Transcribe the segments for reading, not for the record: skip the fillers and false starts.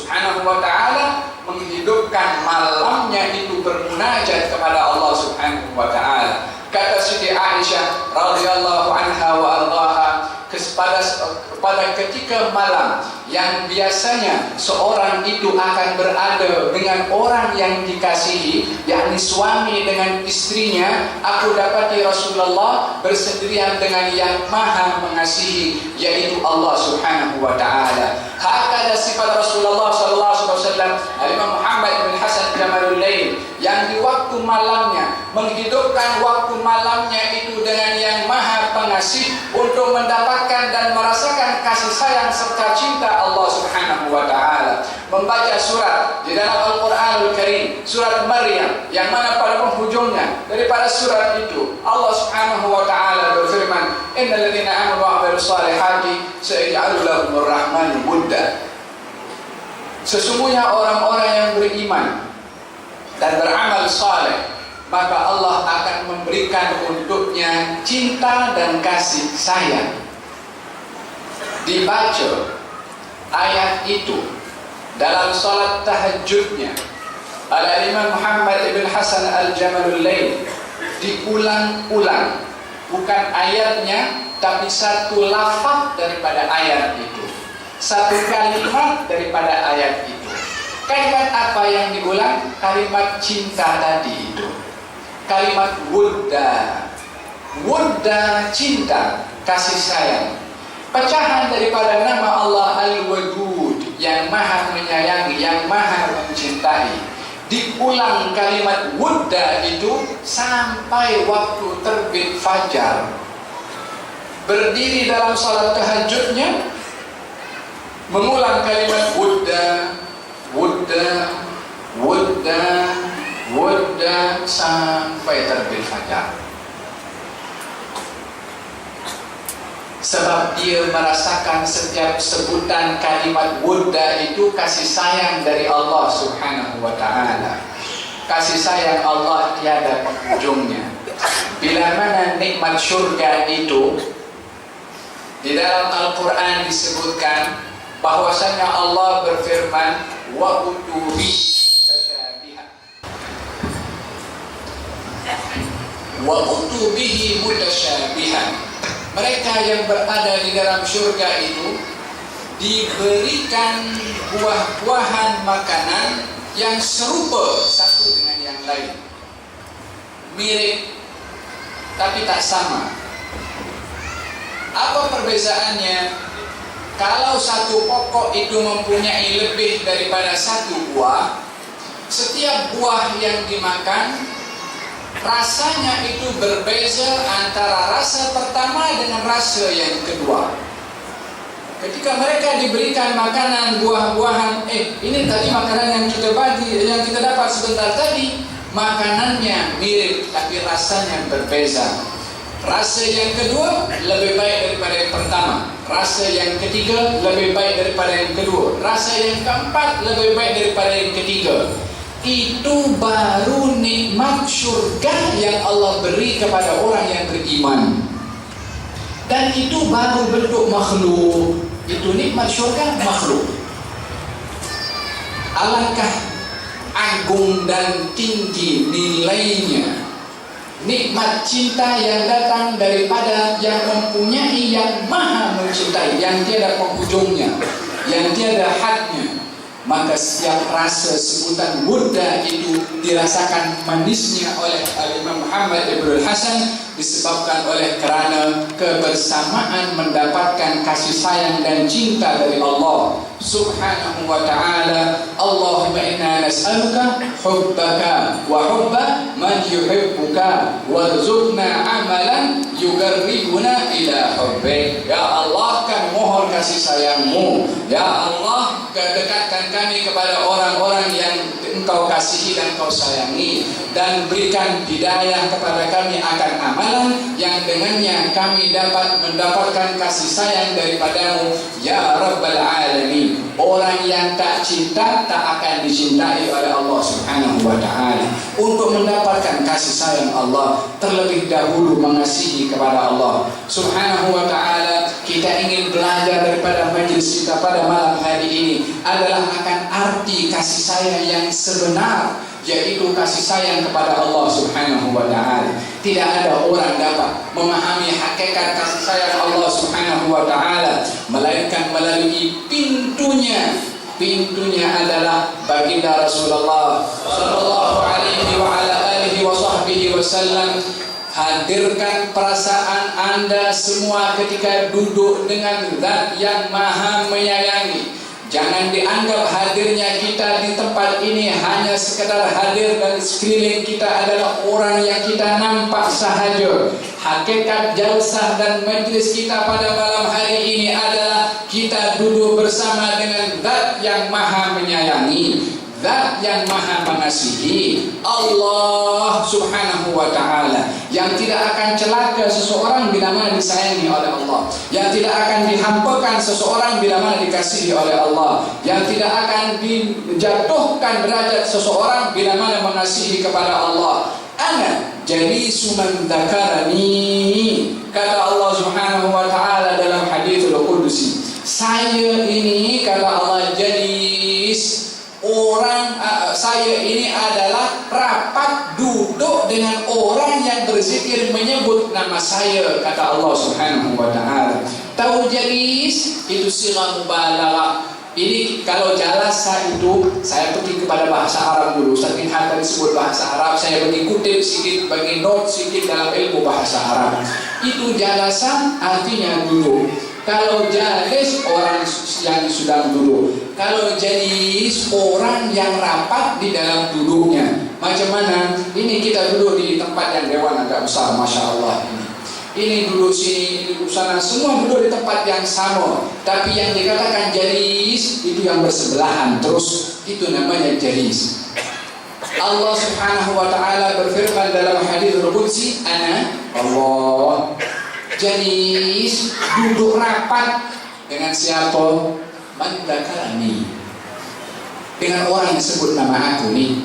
Subhanahu wa ta'ala menghidupkan malamnya itu bermunajat kepada Allah Subhanahu wa ta'ala. Kata Siti Aisyah radhiyallahu anha wa ardaha, pada ketika malam yang biasanya seorang itu akan berada dengan orang yang dikasihi, yakni suami dengan istrinya, aku dapati Rasulullah bersendirian dengan yang maha mengasihi, yaitu Allah Subhanahu wa ta'ala. Hakada sifat Rasulullah sallallahu alaihi wasallam Imam Muhammad bin Hasan Jamalul Lail, yang di waktu malamnya menghidupkan waktu malamnya itu dengan yang maha pengasih untuk mendapatkan dan merasakan kasih sayang serta cinta Allah Subhanahu wa ta'ala. Membaca surat di dalam Al-Quranul Karim, surat Maryam, yang mana pada penghujungnya daripada surat itu Allah Subhanahu wa ta'ala berfirman, innal ladzina amanu wa 'amilus shalihati sayaj'alu lahumur rahmanu wudda. Sesungguhnya orang-orang yang beriman dan beramal saleh, maka Allah akan memberikan untuknya cinta dan kasih sayang. Dibaca ayat itu dalam salat tahajudnya oleh Imam Muhammad ibn Hasan al-Jamalul Lail, diulang-ulang, bukan ayatnya tapi satu lafaz daripada ayat itu, satu kalimat daripada ayat itu. Kalimat apa yang diulang? Kalimat cinta tadi itu, kalimat wudda. Wudda, cinta, kasih sayang. Pecahan daripada nama Allah Al-Wadud, yang maha menyayangi, yang maha mencintai. Diulang kalimat wudda itu sampai waktu terbit fajar. Berdiri dalam salat tahajudnya, mengulang kalimat wudda, wudda, wudda, wudda sampai terbit fajar. Sebab dia merasakan setiap sebutan kalimat wudda itu kasih sayang dari Allah Subhanahu wa ta'ala. Kasih sayang Allah tiada penghujungnya. Bila mana nikmat syurga itu, di dalam Al-Quran disebutkan bahwasanya Allah berfirman, wa utubi tasyabihan, wa utubihi mutasyabihan. Mereka yang berada di dalam syurga itu diberikan buah-buahan makanan yang serupa satu dengan yang lain, mirip tapi tak sama. Apa perbezaannya? Kalau satu pokok itu mempunyai lebih daripada satu buah, setiap buah yang dimakan rasanya itu berbeza antara rasa pertama dengan rasa yang kedua. Ketika mereka diberikan makanan buah-buahan, ini tadi makanan yang kita bagi, yang kita dapat sebentar tadi, makanannya mirip tapi rasanya berbeza. Rasa yang kedua lebih baik daripada yang pertama, rasa yang ketiga lebih baik daripada yang kedua, rasa yang keempat lebih baik daripada yang ketiga. Itu baru nikmat syurga yang Allah beri kepada orang yang beriman. Dan itu baru bentuk makhluk. Itu nikmat syurga makhluk. Alangkah agung dan tinggi nilainya nikmat cinta yang datang daripada yang mempunyai, yang maha mencintai, yang tiada penghujungnya, yang tiada hadnya. Maka setiap rasa sebutan wudda itu dirasakan manisnya oleh Imam Muhammad ibn Hasan, disebabkan oleh kerana kebersamaan mendapatkan kasih sayang dan cinta dari Allah Subhanahu wa ta'ala. Allahumma inna nas'aluka hubbaka wa hubba man yuhibbuka warzuqna amalan yugarribuna ila hubbik. Ya Allah, kami mohon kasih sayangmu. Ya Allah, dekatkan kami kepada orang-orang yang Engkau kasihi dan Engkau sayangi, dan berikan hidayah kepada kami akan amalan yang dengannya kami dapat mendapatkan kasih sayang daripadamu ya Rabbal Alamin. Orang yang tak cinta tak akan dicintai oleh Allah Subhanahu wa ta'ala. Untuk mendapatkan kasih sayang Allah, terlebih dahulu mengasihi kepada Allah Subhanahu wa ta'ala. Kita ingin belajar daripada majlis kita pada malam hari ini adalah akan arti kasih sayang yang sebenar, yaitu kasih sayang kepada Allah Subhanahu wa ta'ala. Tidak ada orang dapat memahami hakikat kasih sayang Allah Subhanahu wa ta'ala melainkan melalui pintunya. Pintunya adalah baginda Rasulullah sallallahu alaihi wa ala alihi wa sahbihi wasallam. Hadirkan perasaan Anda semua ketika duduk dengan Zat yang Maha Menyayangi. Jangan dianggap hadirnya kita di tempat ini hanya sekedar hadir dan sekeliling kita adalah orang yang kita nampak sahaja. Hakikat jalsah dan majlis kita pada malam hari ini adalah kita duduk bersama dengan Zat yang Maha Menyayangi, Zat yang Maha Mengasihi, Allah Subhanahu wa ta'ala, yang tidak akan celaka seseorang bila mana disayangi oleh Allah, yang tidak akan dihampakan seseorang bila mana dikasihi oleh Allah, yang tidak akan dijatuhkan derajat seseorang bila mana mengasihi kepada Allah. Ana jalisu man dzakarani, kata Allah Subhanahu wa ta'ala dalam haditsul qudsi. Saya ini, kata Allah, jalis, orang saya ini adalah rapat duduk dengan orang yang berzikir menyebut nama saya, kata Allah Subhanahu wa ta'ala. Tahu jalis itu sighah mubalaghah. Ini kalau jalasa itu, saya pergi kepada bahasa Arab dulu. Saking hatta disebut bahasa Arab, saya pergi kutip sedikit, bagi note sedikit dalam ilmu bahasa Arab. Itu jalasa artinya duduk. Kalau jalis, orang yang sedang duduk. Kalau jalis, orang yang rapat di dalam duduknya. Macam mana? Ini kita duduk di tempat yang dewan agak besar, Masya Allah ini. Ini duduk sini, ini duduk sana, semua duduk di tempat yang sama. Tapi yang dikatakan jalis itu yang bersebelahan terus, itu namanya jalis. Allah Subhanahu wa ta'ala berfirman dalam hadits qudsi, ana Allah. Jalis, duduk rapat dengan siapa? Man dzakarani, dengan orang yang sebut nama aku nih,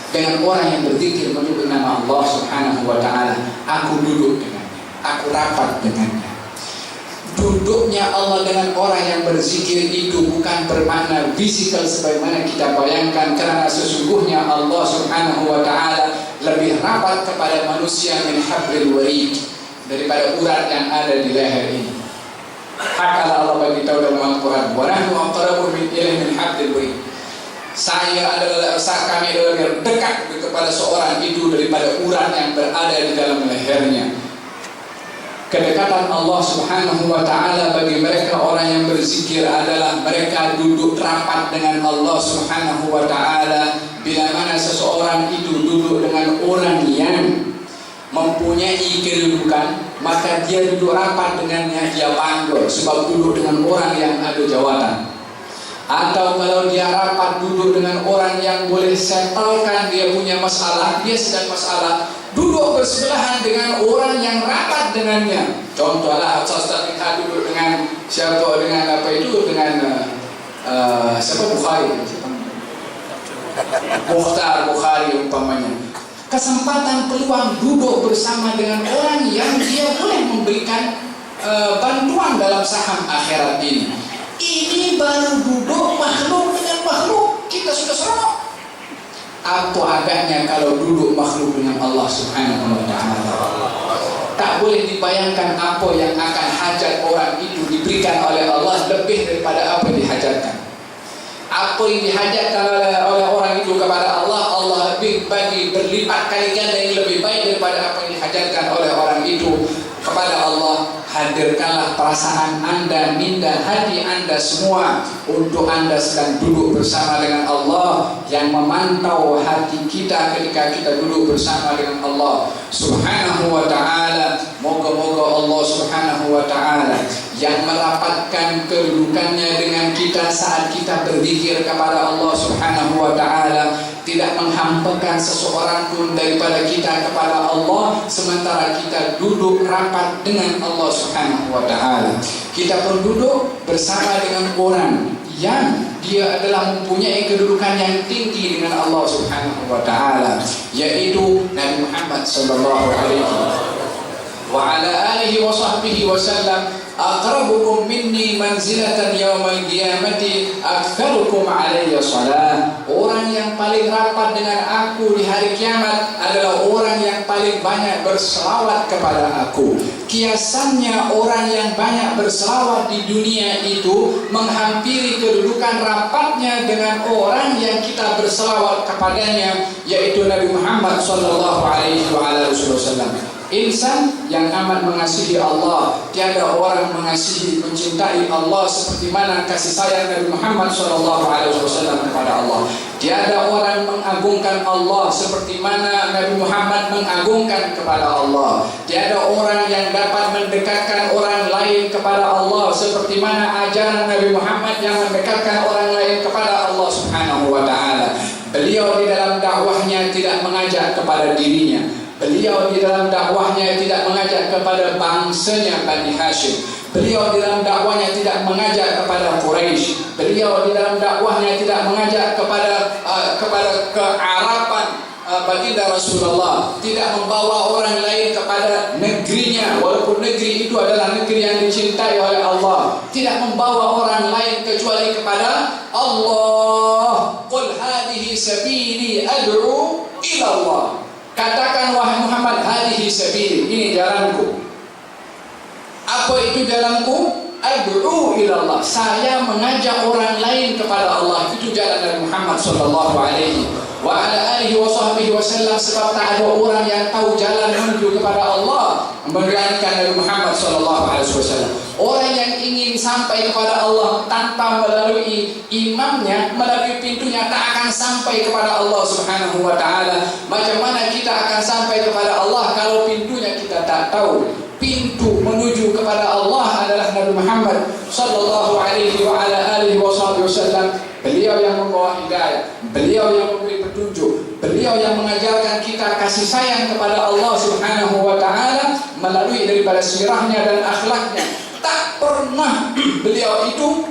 dengan orang yang berzikir menyebut nama Allah Subhanahu wa ta'ala. Aku duduk dengannya, aku rapat dengannya. Duduknya Allah dengan orang yang berzikir itu bukan bermakna fisikal sebagaimana kita bayangkan, karena sesungguhnya Allah Subhanahu wa ta'ala lebih rapat kepada manusia min hablil warid, daripada urat yang ada di leher ini. Hakala Allah bagi tahu dalam Al-Quran, wa nahnu aqrabu ilaihi min hablil warid. Kami adalah lebih dekat kepada seorang itu daripada urat yang berada di dalam lehernya. Kedekatan Allah Subhanahu wa ta'ala bagi mereka orang yang berzikir adalah mereka duduk rapat dengan Allah Subhanahu wa ta'ala. Bila mana seseorang itu duduk dengan orang yang mempunyai kedudukan, maka dia duduk rapat dengannya, dia bangga sebab duduk dengan orang yang ada jawatan. Atau kalau dia rapat duduk dengan orang yang boleh settlekan dia punya masalah, dia sedang masalah, duduk bersebelahan dengan orang yang rapat dengannya. Contohlah Ustaz kita duduk dengan siapa, dengan apa itu, dengan siapa, Bukhari, Mukhtar Bukhari umpamanya. Kesempatan peluang duduk bersama dengan orang yang dia boleh memberikan bantuan dalam saham akhirat ini. Ini baru duduk makhluk dengan makhluk, kita sudah seronok. Apa agaknya kalau duduk makhluk dengan Allah Subhanahu wa ta'ala? Tak boleh dibayangkan apa yang akan hajat orang itu diberikan oleh Allah lebih daripada apa yang dihajatkan. Apa yang dihajatkan oleh orang itu kepada Allah, Allah lebih bagi berlipat kali ganda yang lebih baik daripada apa yang dihajatkan oleh orang itu kepada Allah. Hadirkanlah perasaan Anda, minda hati Anda semua untuk Anda sedang duduk bersama dengan Allah yang memantau hati kita ketika kita duduk bersama dengan Allah Subhanahu wa ta'ala. Moga-moga Allah Subhanahu wa ta'ala yang merapatkan kedudukannya dengan kita saat kita berzikir kepada Allah Subhanahu wa ta'ala, tidak menghampakan seseorang pun daripada kita kepada Allah sementara kita duduk rapat dengan Allah Subhanahu wa ta'ala. Kita pun duduk bersama dengan orang yang dia adalah mempunyai kedudukan yang tinggi dengan Allah Subhanahu wa ta'ala, yaitu Nabi Muhammad sallallahu alaihi wa ala alihi wa sahbihi wa sallam. Aqrabukum minni manzilatan yawmal qiyamati aktsarukum alayya salat. paling rapat dengan aku di hari kiamat adalah orang yang paling banyak berselawat kepada aku. Kiasannya orang yang banyak berselawat di dunia itu menghampiri kedudukan rapatnya dengan orang yang kita berselawat kepadanya, yaitu Nabi Muhammad sallallahu alaihi wasallam. Insan yang amat mengasihi Allah, tiada orang mengasihi, mencintai Allah seperti mana kasih sayang Nabi Muhammad SAW kepada Allah. Tiada orang mengagungkan Allah seperti mana Nabi Muhammad mengagungkan kepada Allah. Tiada orang yang dapat mendekatkan orang lain kepada Allah seperti mana ajaran Nabi Muhammad yang mendekatkan orang lain kepada Allah Subhanahu wa Ta'ala. Beliau di dalam dakwahnya tidak mengajak kepada dirinya. Beliau di dalam dakwahnya tidak mengajak kepada bangsanya Bani Hashim. Beliau di dalam dakwahnya tidak mengajak kepada Quraisy. Beliau di dalam dakwahnya tidak mengajak kepada kearaban baginda Rasulullah. Tidak membawa orang lain kepada negerinya, walaupun negeri itu adalah negeri yang dicintai oleh Allah. Tidak membawa orang lain kecuali kepada Allah. Qul hadhihi sabili ad'u ila Allah. Katakan wahai Muhammad, hadihi sabili, ini jalanku. Apa itu jalanku? Ad'u ila Allah. Saya mengajak orang lain kepada Allah. Itu jalan Nabi Muhammad sallallahu alaihi wa ala alihi wa sahbihi wasallam. Sebab tak ada orang yang tahu jalan menuju kepada Allah melainkan Nabi Muhammad sallallahu alaihi wasallam. Orang yang ingin sampai kepada Allah tanpa melalui imamnya, melalui pintunya, tak akan sampai kepada Allah Subhanahu wa Ta'ala. Macam mana kita akan sampai kepada Allah kalau pintunya kita tak tahu? Pintu menuju kepada Allah adalah Nabi Muhammad sallallahu alaihi wa ala alihi wasallam. Beliau yang membawa hidayah, beliau yang memberi petunjuk, beliau yang mengajarkan kita kasih sayang kepada Allah Subhanahu wa Ta'ala melalui daripada sirahnya dan akhlaknya. Tak pernah beliau itu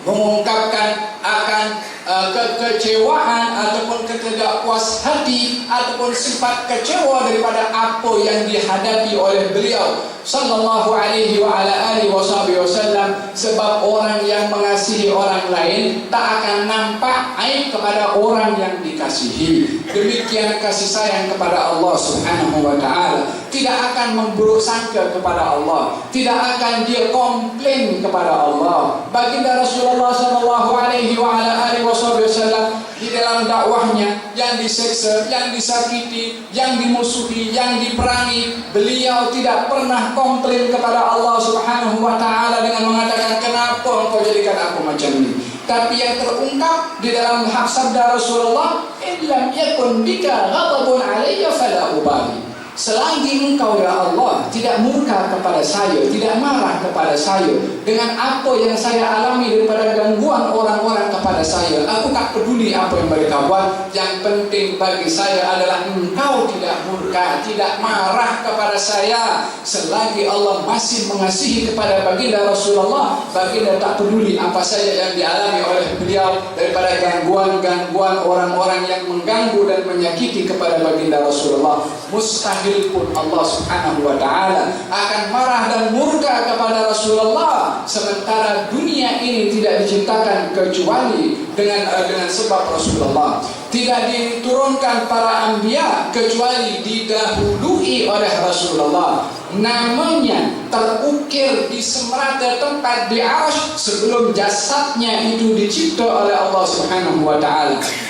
mengungkapkan akan kekecewaan ataupun ketidakpuas hati ataupun sifat kecewa daripada apa yang dihadapi oleh beliau sallallahu alaihi wa ala alihi wasallam. Sebab orang yang mengasihi orang lain tak akan nampak aib kepada orang yang dikasihi. Demikian kasih sayang kepada Allah Subhanahu wa Ta'ala. Tidak akan memburuk sangka kepada Allah, tidak akan dia komplain kepada Allah. Baginda Rasulullah sallallahu alaihi wa ala alihi wasallam di dalam dakwahnya yang diseksa, yang disakiti, yang dimusuhi, yang diperangi, beliau tidak pernah komplain kepada Allah Subhanahu wa Ta'ala dengan mengatakan, kenapa engkau jadikan aku macam ini? Tapi yang terungkap di dalam sabda Rasulullah, illam yakun bika ghadabun alayya fala ubali. Selagi engkau ya Allah tidak murka kepada saya, tidak marah kepada saya dengan apa yang saya alami daripada gangguan orang-orang kepada saya, aku tak peduli apa yang mereka buat. Yang penting bagi saya adalah engkau tidak murka, tidak marah kepada saya. Selagi Allah masih mengasihi kepada baginda Rasulullah, baginda tak peduli apa saja yang dialami oleh beliau daripada gangguan-gangguan orang-orang yang mengganggu dan menyakiti kepada baginda Rasulullah. Mustahil pun Allah Subhanahu wa Ta'ala akan marah dan murka kepada Rasulullah, sementara dunia ini tidak diciptakan kecuali dengan sebab Rasulullah. Tidak diturunkan para anbiya kecuali didahului oleh Rasulullah. Namanya terukir di semerata tempat di arsy sebelum jasadnya itu dicipta oleh Allah Subhanahu wa Ta'ala.